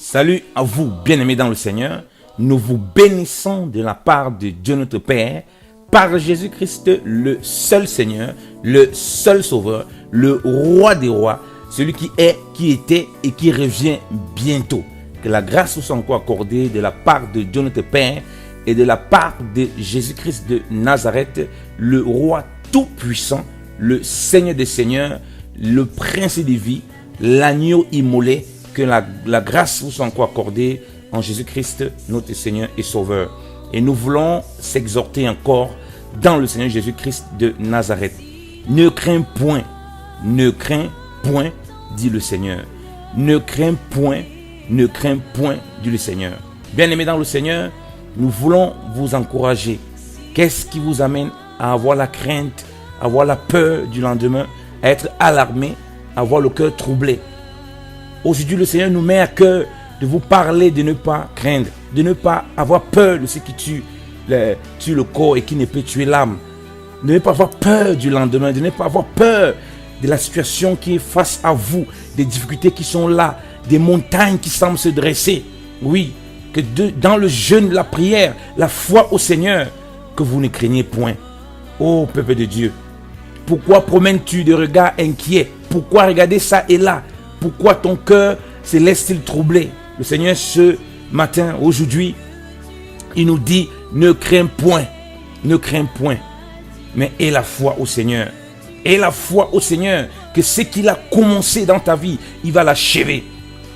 Salut à vous, bien-aimés dans le Seigneur. Nous vous bénissons de la part de Dieu notre Père, par Jésus-Christ, le seul Seigneur, le seul Sauveur, le Roi des rois, celui qui est, qui était et qui revient bientôt. Que la grâce vous soit encore accordée de la part de Dieu notre Père et de la part de Jésus-Christ de Nazareth, le Roi tout-puissant, le Seigneur des Seigneurs, le Prince des vies, l'agneau immolé. Que la grâce vous soit encore accordée en Jésus-Christ, notre Seigneur et Sauveur. Et nous voulons s'exhorter encore dans le Seigneur Jésus-Christ de Nazareth. Ne crains point, dit le Seigneur. Ne crains point, dit le Seigneur. Bien-aimés dans le Seigneur, nous voulons vous encourager. Qu'est-ce qui vous amène à avoir la crainte, à avoir la peur du lendemain, à être alarmé, à avoir le cœur troublé? Aujourd'hui, le Seigneur nous met à cœur de vous parler de ne pas craindre, de ne pas avoir peur de ce qui tue le corps et qui ne peut tuer l'âme. De ne pas avoir peur du lendemain, de ne pas avoir peur de la situation qui est face à vous, des difficultés qui sont là, des montagnes qui semblent se dresser. Oui, que dans le jeûne, la prière, la foi au Seigneur, que vous ne craignez point. Ô peuple de Dieu, pourquoi promènes-tu des regards inquiets? Pourquoi regarder ça et là? Pourquoi ton cœur se laisse-t-il troubler? Le Seigneur, ce matin, aujourd'hui, il nous dit, ne crains point, mais aie la foi au Seigneur. Aie la foi au Seigneur, que ce qu'il a commencé dans ta vie, il va l'achever.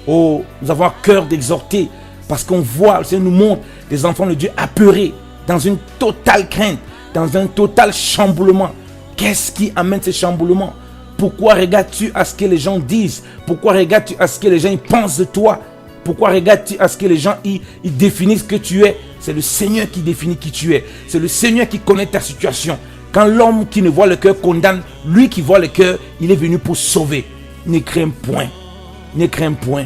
Oh, nous avons à cœur d'exhorter, parce qu'on voit, le Seigneur nous montre des enfants de Dieu apeurés, dans une totale crainte, dans un total chamboulement. Qu'est-ce qui amène ce chamboulement? Pourquoi regardes-tu à ce que les gens disent? Pourquoi regardes-tu à ce que les gens pensent de toi? Pourquoi regardes-tu à ce que les gens ils définissent que tu es? C'est le Seigneur qui définit qui tu es. C'est le Seigneur qui connaît ta situation. Quand l'homme qui ne voit le cœur condamne, lui qui voit le cœur, il est venu pour sauver. Ne crains point. Ne crains point.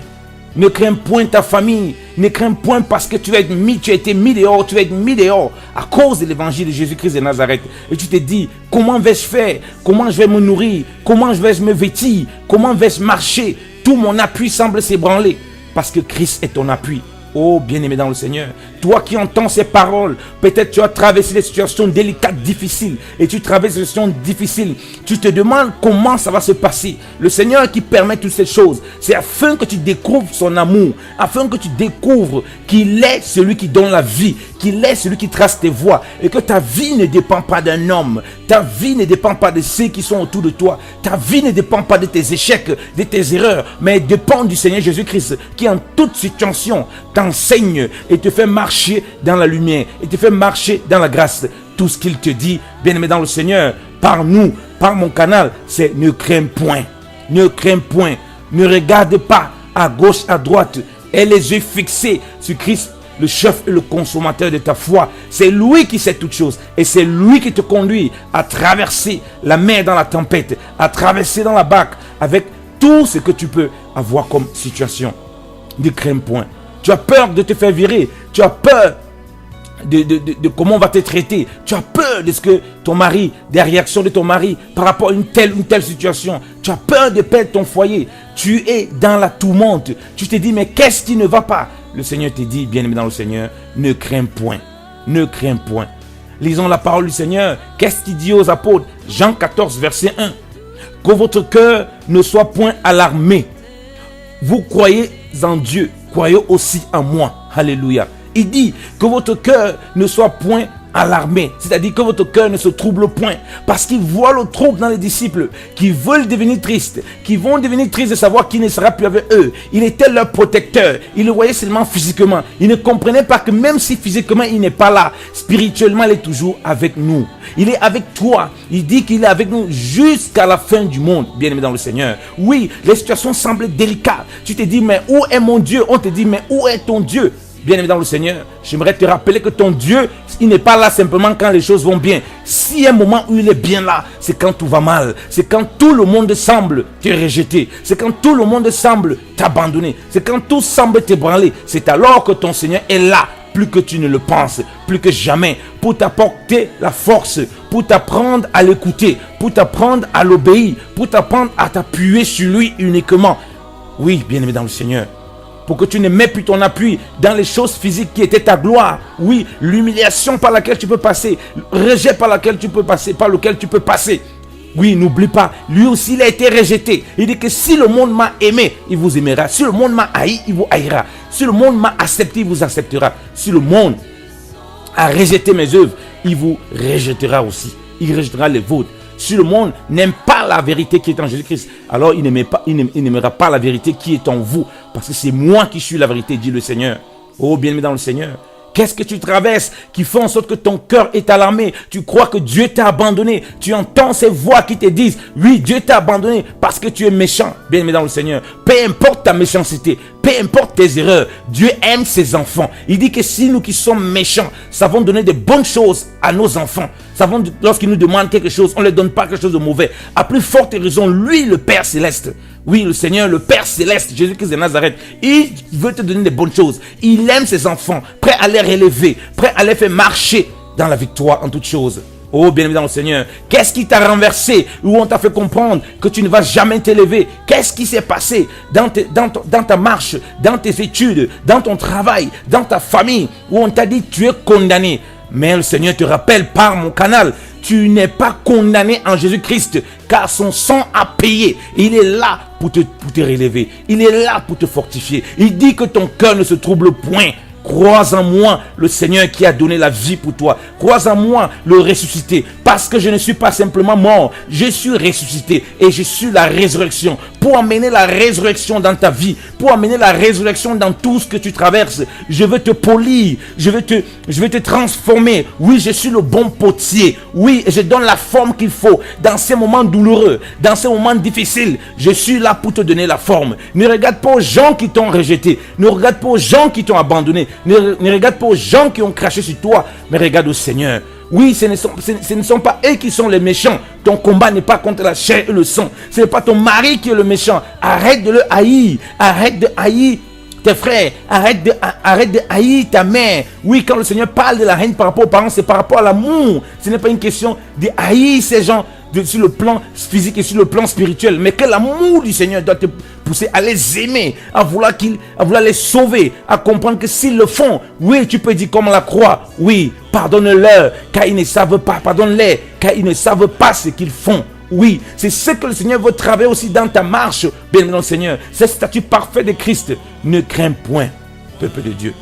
Ne crains point ta famille. Ne crains point parce que tu as été mis dehors. Tu vas être mis dehors à cause de l'évangile de Jésus-Christ de Nazareth. Et tu te dis, comment vais-je faire? Comment je vais me nourrir? Comment je vais me vêtir? Comment vais-je marcher? Tout mon appui semble s'ébranler. Parce que Christ est ton appui. Oh, bien-aimé dans le Seigneur, toi qui entends ces paroles, peut-être tu as traversé des situations délicates, difficiles, et tu traverses des situations difficiles. Tu te demandes comment ça va se passer. Le Seigneur qui permet toutes ces choses, c'est afin que tu découvres son amour, afin que tu découvres qu'il est celui qui donne la vie, qu'il est celui qui trace tes voies, et que ta vie ne dépend pas d'un homme, ta vie ne dépend pas de ceux qui sont autour de toi, ta vie ne dépend pas de tes échecs, de tes erreurs, mais elle dépend du Seigneur Jésus-Christ, qui en toute situation t'enseigne et te fait marcher dans la lumière, et te fait marcher dans la grâce. Tout ce qu'il te dit, bien-aimé dans le Seigneur, par nous, par mon canal, c'est ne crains point, ne crains point, ne regarde pas à gauche, à droite, aie les yeux fixés sur Christ, le chef et le consommateur de ta foi. C'est lui qui sait toutes choses, et c'est lui qui te conduit à traverser la mer dans la tempête, à traverser dans la barque avec tout ce que tu peux avoir comme situation. Ne crains point. Tu as peur de te faire virer. Tu as peur de comment on va te traiter. Tu as peur de ce que ton mari, des réactions de ton mari par rapport à une telle situation. Tu as peur de perdre ton foyer. Tu es dans la tourmente. Tu te dis, mais qu'est-ce qui ne va pas? Le Seigneur te dit, bien-aimé dans le Seigneur, ne crains point. Ne crains point. Lisons la parole du Seigneur. Qu'est-ce qu'il dit aux apôtres? Jean 14, verset 1. Que votre cœur ne soit point alarmé. Vous croyez en Dieu, croyez aussi en moi. Alléluia. Il dit que votre cœur ne soit point alarmé, c'est-à-dire que votre cœur ne se trouble point, parce qu'il voit le trouble dans les disciples qui veulent devenir tristes, qui vont devenir tristes de savoir qu'il ne sera plus avec eux. Il était leur protecteur, il le voyait seulement physiquement, il ne comprenait pas que même si physiquement il n'est pas là, spirituellement il est toujours avec nous. Il est avec toi, il dit qu'il est avec nous jusqu'à la fin du monde, bien-aimé dans le Seigneur. Oui, les situations semblent délicates, tu te dis mais où est mon Dieu? On te dit mais où est ton Dieu? Bien-aimé dans le Seigneur, j'aimerais te rappeler que ton Dieu, il n'est pas là simplement quand les choses vont bien. S'il y a un moment où il est bien là, c'est quand tout va mal. C'est quand tout le monde semble te rejeter. C'est quand tout le monde semble t'abandonner. C'est quand tout semble t'ébranler. C'est alors que ton Seigneur est là, plus que tu ne le penses, plus que jamais, pour t'apporter la force, pour t'apprendre à l'écouter, pour t'apprendre à l'obéir, pour t'apprendre à t'appuyer sur lui uniquement. Oui, bien-aimé dans le Seigneur. pour que tu ne mets plus ton appui dans les choses physiques qui étaient ta gloire. Oui, l'humiliation par laquelle tu peux passer, le rejet par lequel tu peux passer. Oui, n'oublie pas, lui aussi il a été rejeté. Il dit que si le monde m'a aimé, il vous aimera. Si le monde m'a haï, il vous haïra. Si le monde m'a accepté, il vous acceptera. Si le monde a rejeté mes œuvres, il vous rejettera aussi. Il rejettera les vôtres. Si le monde n'aime pas la vérité qui est en Jésus-Christ, alors il n'aimera pas la vérité qui est en vous. Parce que c'est moi qui suis la vérité, dit le Seigneur. Oh, bien-aimé dans le Seigneur. Qu'est-ce que tu traverses qui fait en sorte que ton cœur est alarmé? Tu crois que Dieu t'a abandonné. Tu entends ces voix qui te disent, oui, Dieu t'a abandonné parce que tu es méchant. Bien-aimé dans le Seigneur, peu importe ta méchanceté, peu importe tes erreurs, Dieu aime ses enfants. Il dit que si nous qui sommes méchants, savons donner de bonnes choses à nos enfants, savons lorsqu'ils nous demandent quelque chose, on ne leur donne pas quelque chose de mauvais. À plus forte raison, lui, le Père Céleste, oui, le Seigneur, le Père Céleste, Jésus-Christ de Nazareth, il veut te donner des bonnes choses. Il aime ses enfants, prêt à les relever, prêt à les faire marcher dans la victoire en toutes choses. Oh, bien-aimé dans le Seigneur, qu'est-ce qui t'a renversé, où on t'a fait comprendre que tu ne vas jamais t'élever? Qu'est-ce qui s'est passé dans ta marche, dans tes études, dans ton travail, dans ta famille, où on t'a dit tu es condamné? Mais le Seigneur te rappelle par mon canal, tu n'es pas condamné en Jésus-Christ, car son sang a payé. Il est là pour te relever. Il est là pour te fortifier. Il dit que ton cœur ne se trouble point. Crois en moi, le Seigneur qui a donné la vie pour toi. Crois en moi, le ressuscité. Parce que je ne suis pas simplement mort, je suis ressuscité et je suis la résurrection. Pour amener la résurrection dans ta vie, pour amener la résurrection dans tout ce que tu traverses, je veux te polir, je veux te transformer. Oui, je suis le bon potier. Oui, je donne la forme qu'il faut. Dans ces moments douloureux, dans ces moments difficiles, je suis là pour te donner la forme. Ne regarde pas aux gens qui t'ont rejeté. Ne regarde pas aux gens qui t'ont abandonné. Ne regarde pas aux gens qui ont craché sur toi, mais regarde au Seigneur. Oui, ce ne sont pas eux qui sont les méchants. Ton combat n'est pas contre la chair et le sang. Ce n'est pas ton mari qui est le méchant. Arrête de le haïr. Arrête de haïr tes frères. Arrête de haïr ta mère. Oui, quand le Seigneur parle de la haine par rapport aux parents, c'est par rapport à l'amour. Ce n'est pas une question de haïr ces gens sur le plan physique et sur le plan spirituel, mais que l'amour du Seigneur doit te pousser à les aimer, à vouloir les sauver, à comprendre que s'ils le font, oui, tu peux dire comme la croix, oui, pardonne-leur car ils ne savent pas, pardonne-les car ils ne savent pas ce qu'ils font. Oui, c'est ce que le Seigneur veut travailler aussi dans ta marche, bien dans le Seigneur. C'est le statut parfait de Christ. Ne crains point, peuple de Dieu.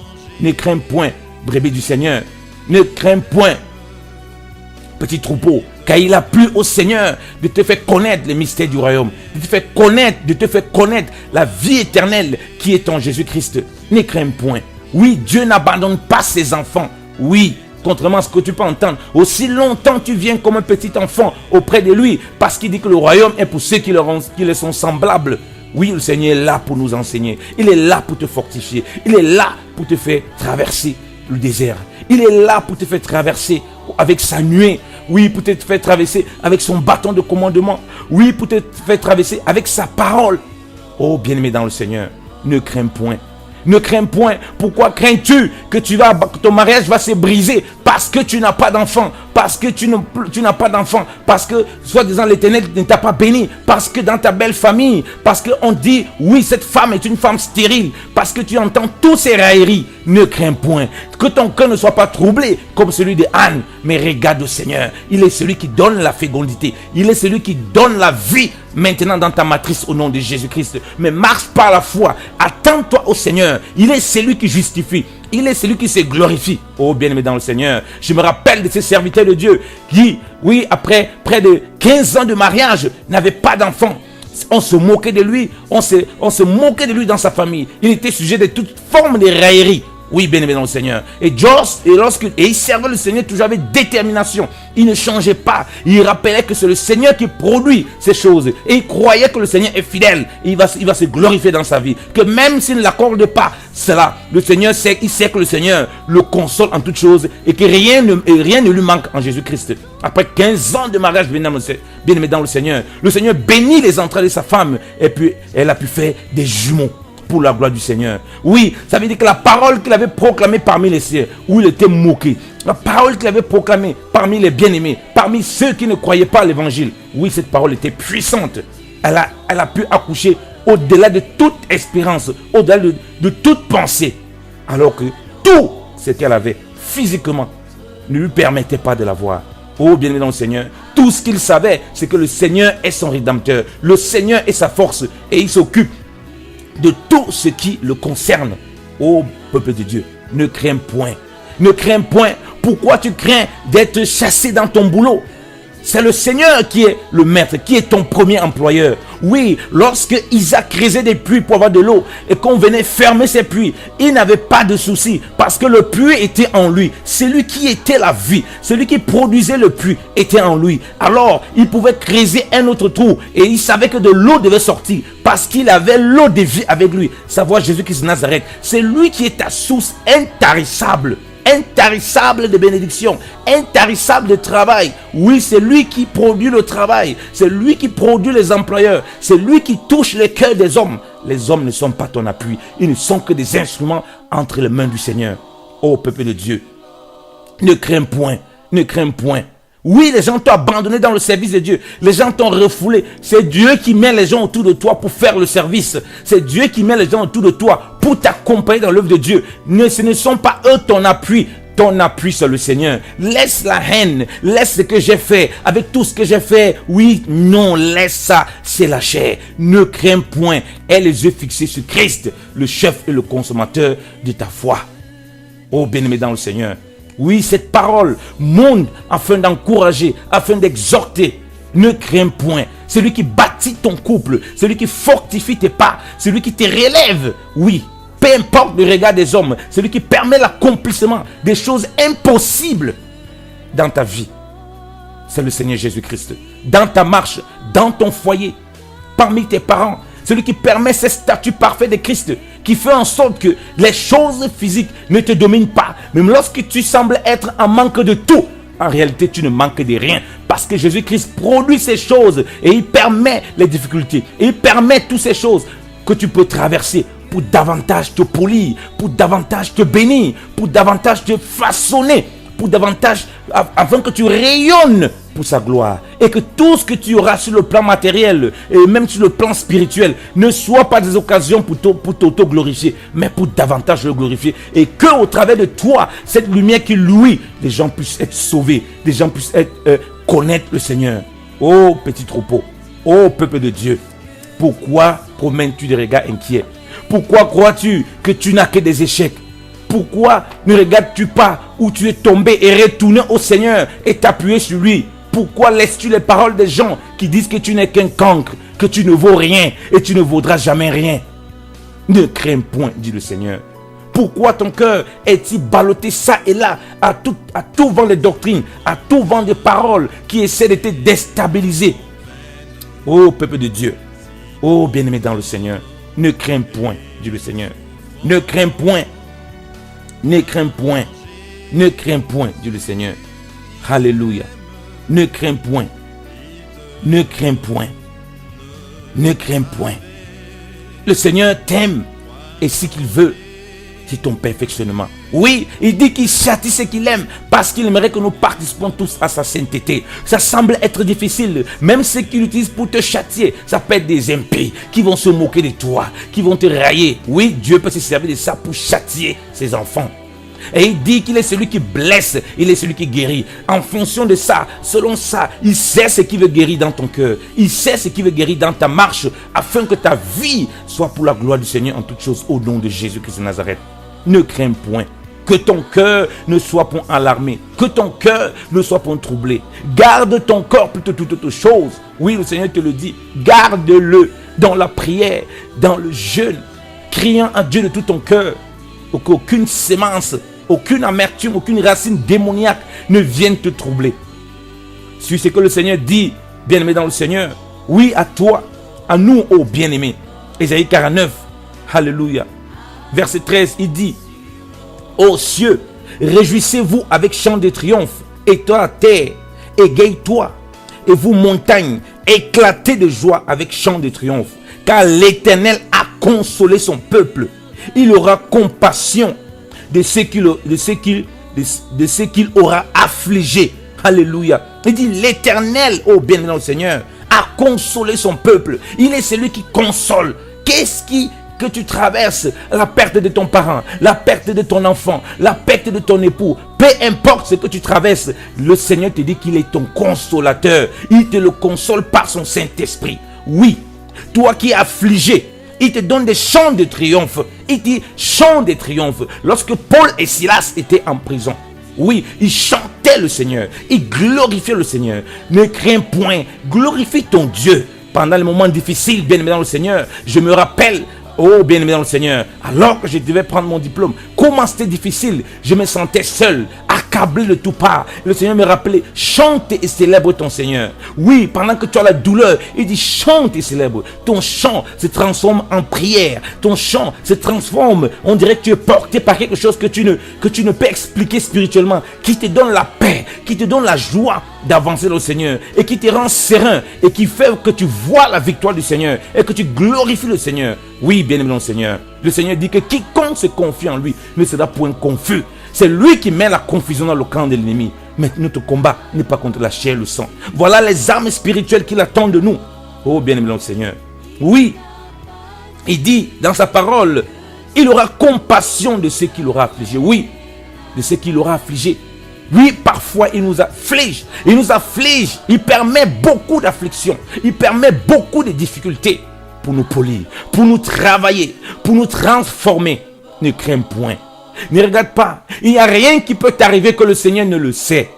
Ne crains point, brebis du Seigneur. Ne crains point, petit troupeau, car il a plu au Seigneur de te faire connaître les mystères du royaume, de te faire connaître la vie éternelle qui est en Jésus-Christ. Ne crains point. Oui, Dieu n'abandonne pas ses enfants. Oui, contrairement à ce que tu peux entendre, aussi longtemps tu viens comme un petit enfant auprès de lui, parce qu'il dit que le royaume est pour ceux qui leur sont semblables. Oui, le Seigneur est là pour nous enseigner. Il est là pour te fortifier. Il est là pour te faire traverser le désert. Il est là pour te faire traverser avec sa nuée. Oui, pour te faire traverser avec son bâton de commandement. Oui, pour te faire traverser avec sa parole. Oh, bien-aimé dans le Seigneur, ne crains point. Ne crains point. Pourquoi crains-tu que ton mariage va se briser? Parce que tu n'as pas d'enfant. Parce que tu n'as pas d'enfant. Parce que, soi-disant, l'Éternel ne t'a pas béni. Parce que dans ta belle famille. Parce qu'on dit, oui, cette femme est une femme stérile. Parce que tu entends tous ces railleries. Ne crains point. Que ton cœur ne soit pas troublé comme celui de Anne. Mais regarde au Seigneur. Il est celui qui donne la fécondité. Il est celui qui donne la vie maintenant dans ta matrice au nom de Jésus-Christ. Mais marche par la foi. Attends-toi au Seigneur. Il est celui qui justifie. Il est celui qui se glorifie. Oh, bien-aimé dans le Seigneur, je me rappelle de ces serviteurs de Dieu qui, oui, après près de 15 ans de mariage, n'avaient pas d'enfants. On se moquait de lui, on se moquait de lui dans sa famille. Il était sujet de toute forme de raillerie. Oui, bien-aimé dans le Seigneur. Et il servait le Seigneur toujours avec détermination. Il ne changeait pas. Il rappelait que c'est le Seigneur qui produit ces choses. Et il croyait que le Seigneur est fidèle. Et il va se glorifier dans sa vie. Que même s'il ne l'accorde pas cela, le Seigneur sait, il sait que le Seigneur le console en toutes choses. Et que rien ne lui manque en Jésus-Christ. Après 15 ans de mariage, bien-aimé dans le Seigneur bénit les entrailles de sa femme. Et puis, elle a pu faire des jumeaux. Pour la gloire du Seigneur. Oui, ça veut dire que la parole qu'il avait proclamée parmi les siens, où il était moqué, la parole qu'il avait proclamée parmi les bien-aimés, parmi ceux qui ne croyaient pas à l'évangile, oui, cette parole était puissante. Elle a pu accoucher au-delà de toute espérance, au-delà de toute pensée. Alors que tout ce qu'elle avait physiquement ne lui permettait pas de la voir. Oh bien-aimé dans le Seigneur, tout ce qu'il savait, c'est que le Seigneur est son rédempteur. Le Seigneur est sa force et il s'occupe de tout ce qui le concerne. Oh peuple de Dieu, ne crains point. Ne crains point. Pourquoi tu crains d'être chassé dans ton boulot? C'est le Seigneur qui est le maître, qui est ton premier employeur. Oui, lorsque Isaac creusait des puits pour avoir de l'eau et qu'on venait fermer ces puits, il n'avait pas de souci parce que le puits était en lui. Celui qui était la vie, celui qui produisait le puits était en lui. Alors, il pouvait creuser un autre trou et il savait que de l'eau devait sortir parce qu'il avait l'eau de vie avec lui. Savoir Jésus-Christ de Nazareth, c'est lui qui est ta source intarissable. Intarissable de bénédiction, intarissable de travail. Oui, c'est lui qui produit le travail, c'est lui qui produit les employeurs, c'est lui qui touche les cœurs des hommes. Les hommes ne sont pas ton appui, ils ne sont que des instruments entre les mains du Seigneur. Ô peuple de Dieu, ne crains point, ne crains point. Oui, les gens t'ont abandonné dans le service de Dieu. Les gens t'ont refoulé. C'est Dieu qui met les gens autour de toi pour faire le service. C'est Dieu qui met les gens autour de toi pour t'accompagner dans l'œuvre de Dieu. Ce ne sont pas eux ton appui. Ton appui, c'est le Seigneur. Laisse la haine. Laisse ce que j'ai fait. Avec tout ce que j'ai fait. Oui, non, laisse ça. C'est la chair. Ne crains point. Aie les yeux fixés sur Christ, le chef et le consommateur de ta foi. Oh, bien-aimé dans le Seigneur. Oui, cette parole monte afin d'encourager, afin d'exhorter. Ne crains point. Celui qui bâtit ton couple, celui qui fortifie tes pas, celui qui te relève. Oui, peu importe le regard des hommes, celui qui permet l'accomplissement des choses impossibles dans ta vie. C'est le Seigneur Jésus-Christ. Dans ta marche, dans ton foyer, parmi tes parents, celui qui permet ce statut parfait de Christ, qui fait en sorte que les choses physiques ne te dominent pas. Même lorsque tu sembles être en manque de tout, en réalité, tu ne manques de rien. Parce que Jésus-Christ produit ces choses et il permet les difficultés. Et il permet toutes ces choses que tu peux traverser pour davantage te polir, pour davantage te bénir, pour davantage te façonner, pour davantage, afin que tu rayonnes pour sa gloire. Et que tout ce que tu auras sur le plan matériel et même sur le plan spirituel ne soit pas des occasions pour t'auto-glorifier, mais pour davantage le glorifier. Et que au travers de toi, cette lumière qui luit, les gens puissent être sauvés, les gens puissent connaître le Seigneur. Oh petit troupeau, oh peuple de Dieu, pourquoi promènes-tu des regards inquiets? Pourquoi crois-tu que tu n'as que des échecs? Pourquoi ne regardes-tu pas où tu es tombé et retourner au Seigneur et t'appuyer sur lui? Pourquoi laisses-tu les paroles des gens qui disent que tu n'es qu'un cancre, que tu ne vaux rien et tu ne vaudras jamais rien? Ne crains point, dit le Seigneur. Pourquoi ton cœur est-il ballotté ça et là à tout vent de doctrines, à tout vent de paroles qui essaient de te déstabiliser? Ô peuple de Dieu, ô bien-aimé dans le Seigneur, ne crains point, dit le Seigneur. Ne crains point. Ne crains point. Ne crains point, dit le Seigneur. Alléluia. Ne crains point. Ne crains point. Ne crains point. Le Seigneur t'aime et ce qu'il veut, c'est ton perfectionnement. Oui, il dit qu'il châtie ce qu'il aime parce qu'il aimerait que nous participons tous à sa sainteté. Ça semble être difficile. Même ce qu'il utilise pour te châtier, ça peut être des impies qui vont se moquer de toi, qui vont te railler. Oui, Dieu peut se servir de ça pour châtier ses enfants. Et il dit qu'il est celui qui blesse, il est celui qui guérit. En fonction de ça, selon ça, il sait ce qui veut guérir dans ton cœur. Il sait ce qui veut guérir dans ta marche, afin que ta vie soit pour la gloire du Seigneur en toutes choses, au nom de Jésus-Christ de Nazareth. Ne crains point. Que ton cœur ne soit point alarmé. Que ton cœur ne soit point troublé. Garde ton corps plutôt toute chose. Oui, le Seigneur te le dit. Garde-le dans la prière, dans le jeûne, criant à Dieu de tout ton cœur. Qu'aucune sémence, aucune amertume, aucune racine démoniaque ne vienne te troubler. Suis ce que le Seigneur dit, bien-aimé dans le Seigneur. Oui, à toi, à nous, ô bien-aimés. Ésaïe 49, alléluia. Verset 13, il dit: ô cieux, réjouissez-vous avec chant de triomphe, et toi, terre, égaye-toi, et vous, montagnes, éclatez de joie avec chant de triomphe, car l'Éternel a consolé son peuple. Il aura compassion de ce qu'il aura affligé. Alléluia. Il dit l'Éternel, oh bien-aimé dans le Seigneur, a consolé son peuple. Il est celui qui console. qu'est-ce que tu traverses, la perte de ton parent, la perte de ton enfant, la perte de ton époux, peu importe ce que tu traverses, le Seigneur te dit qu'il est ton consolateur. Il te le console par son Saint-Esprit. Oui, toi qui es affligé, il te donne des chants de triomphe. Il dit chants de triomphe. Lorsque Paul et Silas étaient en prison, oui, ils chantaient le Seigneur, ils glorifiaient le Seigneur. Ne crains point, glorifie ton Dieu. Pendant les moments difficiles, bien aimé dans le Seigneur, je me rappelle, oh bien-aimé dans le Seigneur, alors que je devais prendre mon diplôme, comment c'était difficile, je me sentais seul, accablé de tout part. Le Seigneur me rappelait, chante et célèbre ton Seigneur. Oui, pendant que tu as la douleur, il dit chante et célèbre. Ton chant se transforme en prière, ton chant se transforme, on dirait que tu es porté par quelque chose que tu ne peux expliquer spirituellement, qui te donne la paix, qui te donne la joie d'avancer au Seigneur, et qui te rend serein, et qui fait que tu vois la victoire du Seigneur, et que tu glorifies le Seigneur. Oui, bien-aimé dans le Seigneur, le Seigneur dit que quiconque se confie en lui ne sera point confus. C'est lui qui met la confusion dans le camp de l'ennemi. Mais notre combat n'est pas contre la chair et le sang. Voilà les armes spirituelles qu'il attend de nous. Oh, bien-aimé dans le Seigneur. Oui, il dit dans sa parole, il aura compassion de ceux qu'il aura affligés. Oui, de ceux qu'il aura affligés. Oui, parfois il nous afflige. Il nous afflige. Il permet beaucoup d'afflictions. Il permet beaucoup de difficultés pour nous polir, pour nous travailler, pour nous transformer. Ne crains point. Ne regarde pas. Il n'y a rien qui peut t'arriver que le Seigneur ne le sait.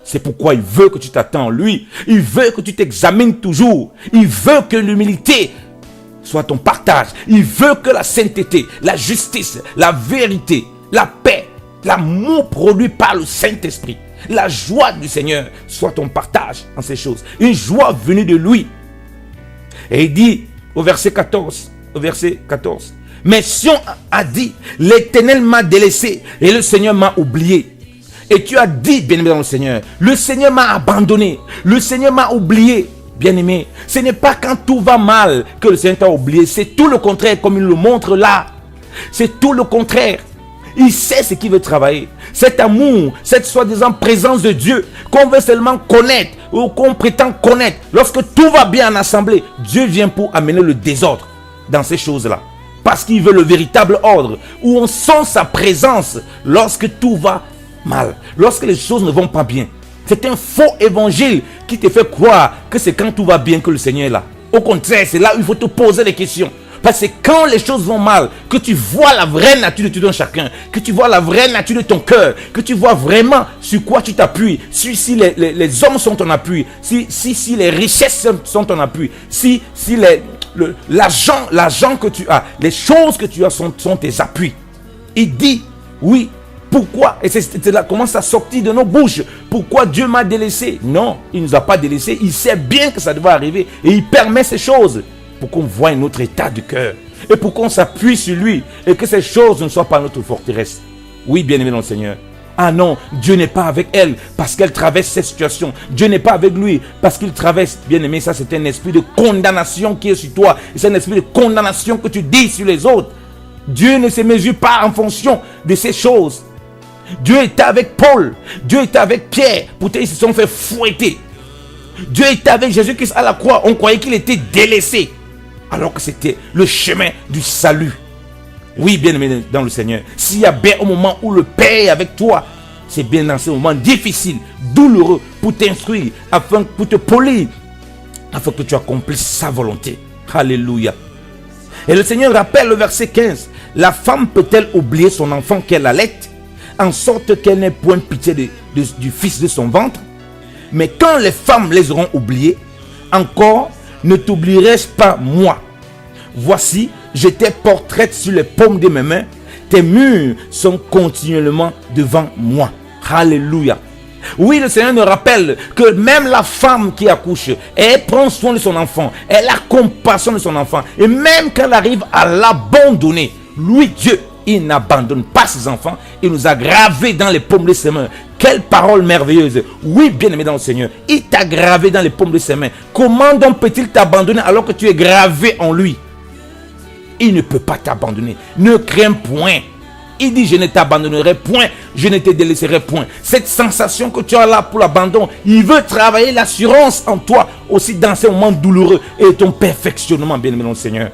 C'est pourquoi il veut que tu t'attends en lui. Il veut que tu t'examines toujours. Il veut que l'humilité soit ton partage. Il veut que la sainteté, la justice, la vérité, la paix, l'amour produit par le Saint-Esprit, la joie du Seigneur soit ton partage en ces choses. Une joie venue de lui. Et il dit au verset 14, mais Sion a dit, l'Éternel m'a délaissé et le Seigneur m'a oublié. Et tu as dit, bien-aimé dans le Seigneur, le Seigneur m'a abandonné, le Seigneur m'a oublié. Bien-aimé, ce n'est pas quand tout va mal que le Seigneur t'a oublié, c'est tout le contraire comme il le montre là. C'est tout le contraire. Il sait ce qu'il veut travailler. Cet amour, cette soi-disant présence de Dieu qu'on veut seulement connaître ou qu'on prétend connaître. Lorsque tout va bien en assemblée, Dieu vient pour amener le désordre dans ces choses-là. Parce qu'il veut le véritable ordre où on sent sa présence lorsque tout va mal, lorsque les choses ne vont pas bien. C'est un faux évangile qui te fait croire que c'est quand tout va bien que le Seigneur est là. Au contraire, c'est là où il faut te poser des questions. Parce que quand les choses vont mal, que tu vois la vraie nature de tout un chacun, que tu vois la vraie nature de ton cœur, que tu vois vraiment sur quoi tu t'appuies, si les hommes sont ton appui, si les richesses sont ton appui, si l'argent que tu as, les choses que tu as sont tes appuis. Il dit, oui, pourquoi? Et c'est là commence à sortir de nos bouches. Pourquoi Dieu m'a délaissé? Non, il ne nous a pas délaissé. Il sait bien que ça devait arriver et il permet ces choses pour qu'on voie notre état de cœur et pour qu'on s'appuie sur lui et que ces choses ne soient pas notre forteresse. Oui, bien-aimé dans le Seigneur. Ah non, Dieu n'est pas avec elle parce qu'elle traverse cette situation. Dieu n'est pas avec lui parce qu'il traverse. Bien-aimé, ça c'est un esprit de condamnation qui est sur toi. C'est un esprit de condamnation que tu dis sur les autres. Dieu ne se mesure pas en fonction de ces choses. Dieu était avec Paul, Dieu était avec Pierre, pourtant ils se sont fait fouetter. Dieu était avec Jésus-Christ à la croix, on croyait qu'il était délaissé, alors que c'était le chemin du salut. Oui, bien-aimé dans le Seigneur, s'il y a bien au moment où le Père est avec toi, c'est bien dans ces moments difficiles, douloureux, pour t'instruire, pour te polir, afin que tu accomplisses sa volonté. Alléluia. Et le Seigneur rappelle le verset 15, la femme peut-elle oublier son enfant qu'elle allait, en sorte qu'elle n'ait point pitié du fils de son ventre? Mais quand les femmes les auront oubliés, encore ne t'oublierai-je pas moi? Voici, je t'ai portraite sur les paumes de mes mains, tes murs sont continuellement devant moi. Alléluia. Oui, le Seigneur nous rappelle que même la femme qui accouche, elle prend soin de son enfant, elle a compassion de son enfant, et même quand elle arrive à l'abandonner, lui Dieu, il n'abandonne pas ses enfants. Il nous a gravés dans les paumes de ses mains. Quelle parole merveilleuse. Oui, bien-aimé dans le Seigneur. Il t'a gravé dans les paumes de ses mains. Comment donc peut-il t'abandonner alors que tu es gravé en lui? Il ne peut pas t'abandonner. Ne crains point. Il dit, je ne t'abandonnerai point. Je ne te délaisserai point. Cette sensation que tu as là pour l'abandon, il veut travailler l'assurance en toi aussi dans ces moments douloureux et ton perfectionnement, bien-aimé dans le Seigneur.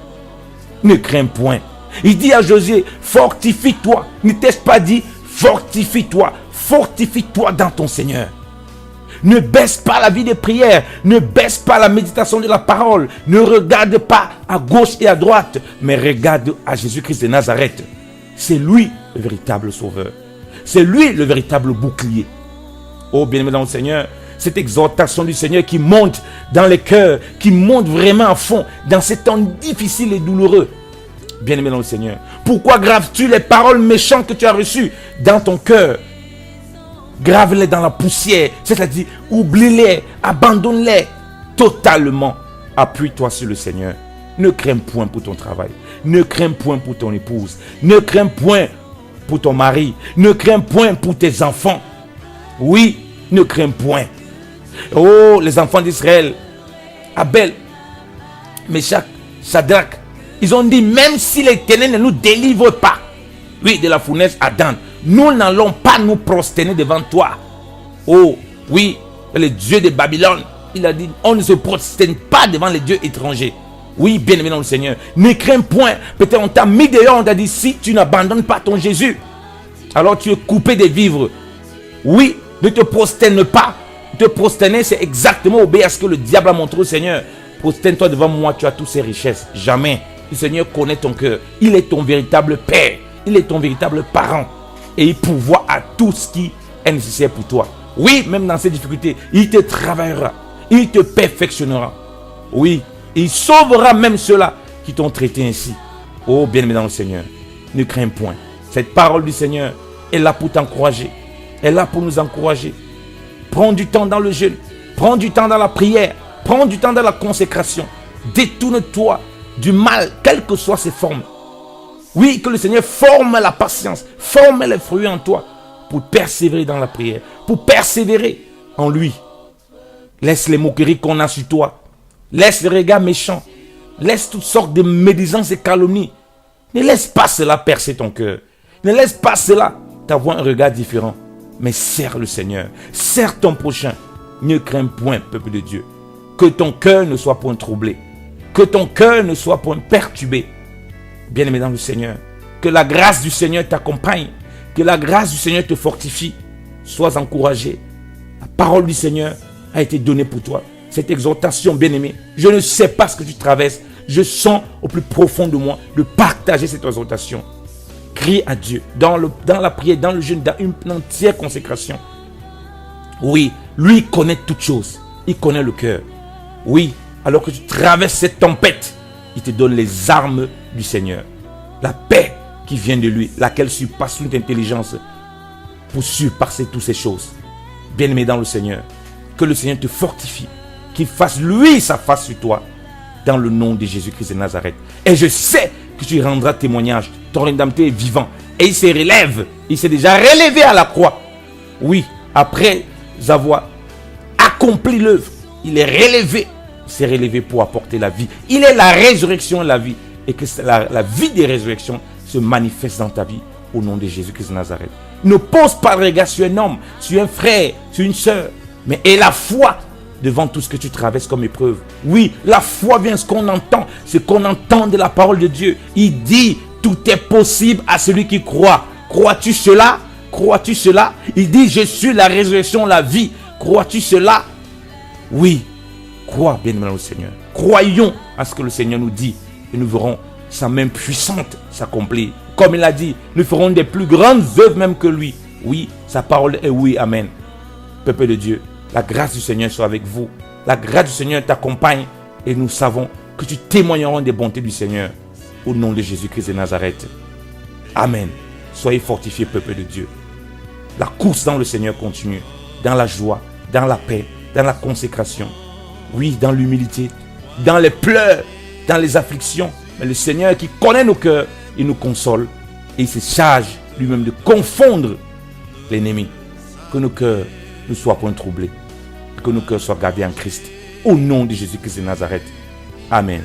Ne crains point. Il dit à Josué, fortifie-toi. Ne t'ai-je pas dit, fortifie-toi. Fortifie-toi dans ton Seigneur. Ne baisse pas la vie de prière. Ne baisse pas la méditation de la parole. Ne regarde pas à gauche et à droite, mais regarde à Jésus-Christ de Nazareth. C'est lui le véritable sauveur. C'est lui le véritable bouclier. Oh bien-aimé dans le Seigneur, cette exhortation du Seigneur qui monte dans les cœurs, qui monte vraiment à fond dans ces temps difficiles et douloureux. Bien-aimé dans le Seigneur, pourquoi graves-tu les paroles méchantes que tu as reçues dans ton cœur? Grave-les dans la poussière, c'est-à-dire oublie-les, abandonne-les totalement. Appuie-toi sur le Seigneur. Ne crains point pour ton travail. Ne crains point pour ton épouse. Ne crains point pour ton mari. Ne crains point pour tes enfants. Oui, ne crains point. Oh, les enfants d'Israël, Abel, Meshach, Shadrach, ils ont dit, même si l'Éternel ne nous délivre pas, oui, de la fournaise ardente, nous n'allons pas nous prosterner devant toi. Oh, oui, le Dieu de Babylone, il a dit, on ne se prosterne pas devant les dieux étrangers. Oui, bien aimé dans le Seigneur, ne crains point. Peut-être on t'a mis dehors, on t'a dit, si tu n'abandonnes pas ton Jésus, alors tu es coupé de vivre. Oui, ne te prosterne pas. Te prosterner, c'est exactement obéir à ce que le diable a montré au Seigneur. Prosterne-toi devant moi, tu as toutes ces richesses. Jamais. Le Seigneur connaît ton cœur. Il est ton véritable Père. Il est ton véritable parent. Et il pourvoit à tout ce qui est nécessaire pour toi. Oui, même dans ces difficultés, il te travaillera. Il te perfectionnera. Oui, il sauvera même ceux-là qui t'ont traité ainsi. Oh, bien-aimé dans le Seigneur, ne crains point. Cette parole du Seigneur est là pour t'encourager. Elle est là pour nous encourager. Prends du temps dans le jeûne. Prends du temps dans la prière. Prends du temps dans la consécration. Détourne-toi du mal, quelles que soient ses formes. Oui, que le Seigneur forme la patience, forme les fruits en toi pour persévérer dans la prière, pour persévérer en lui. Laisse les moqueries qu'on a sur toi. Laisse les regards méchants. Laisse toutes sortes de médisances et calomnies. Ne laisse pas cela percer ton cœur. Ne laisse pas cela t'avoir un regard différent. Mais sers le Seigneur. Sers ton prochain. Ne crains point, peuple de Dieu. Que ton cœur ne soit point troublé. Que ton cœur ne soit point perturbé. Bien-aimé dans le Seigneur. Que la grâce du Seigneur t'accompagne. Que la grâce du Seigneur te fortifie. Sois encouragé. La parole du Seigneur a été donnée pour toi. Cette exhortation, bien-aimé, je ne sais pas ce que tu traverses. Je sens au plus profond de moi de partager cette exhortation. Crie à Dieu dans la prière, dans le jeûne, dans une entière consécration. Oui, lui connaît toutes choses. Il connaît le cœur. Oui, alors que tu traverses cette tempête, il te donne les armes du Seigneur. La paix qui vient de lui, laquelle surpasse toute intelligence pour surpasser toutes ces choses. Bien-aimé dans le Seigneur, que le Seigneur te fortifie, qu'il fasse lui sa face sur toi, dans le nom de Jésus-Christ de Nazareth. Et je sais que tu rendras témoignage. Ton Rédempteur est vivant. Et il se relève. Il s'est déjà relevé à la croix. Oui, après avoir accompli l'œuvre, il est relevé. Il s'est relevé pour apporter la vie. Il est la résurrection et la vie. Et que la vie des résurrections se manifeste dans ta vie au nom de Jésus-Christ de Nazareth. Ne pose pas le regard sur un homme, sur un frère, sur une soeur. Mais aie la foi devant tout ce que tu traverses comme épreuve. Oui, la foi vient ce qu'on entend de la parole de Dieu. Il dit, tout est possible à celui qui croit. Crois-tu cela? Crois-tu cela? Il dit, je suis la résurrection, la vie. Crois-tu cela? Oui, crois bien au Seigneur. Croyons à ce que le Seigneur nous dit et nous verrons sa main puissante s'accomplir. Comme il a dit, nous ferons des plus grandes œuvres même que lui. Oui, sa parole est oui, amen. Peuple de Dieu, la grâce du Seigneur soit avec vous. La grâce du Seigneur t'accompagne et nous savons que tu témoigneras des bontés du Seigneur au nom de Jésus-Christ de Nazareth. Amen. Soyez fortifiés, peuple de Dieu. La course dans le Seigneur continue, dans la joie, dans la paix, dans la consécration. Oui, dans l'humilité, dans les pleurs, dans les afflictions. Mais le Seigneur qui connaît nos cœurs, il nous console et il se charge lui-même de confondre l'ennemi. Que nos cœurs ne soient point troublés. Que nos cœurs soient gardés en Christ. Au nom de Jésus-Christ de Nazareth. Amen.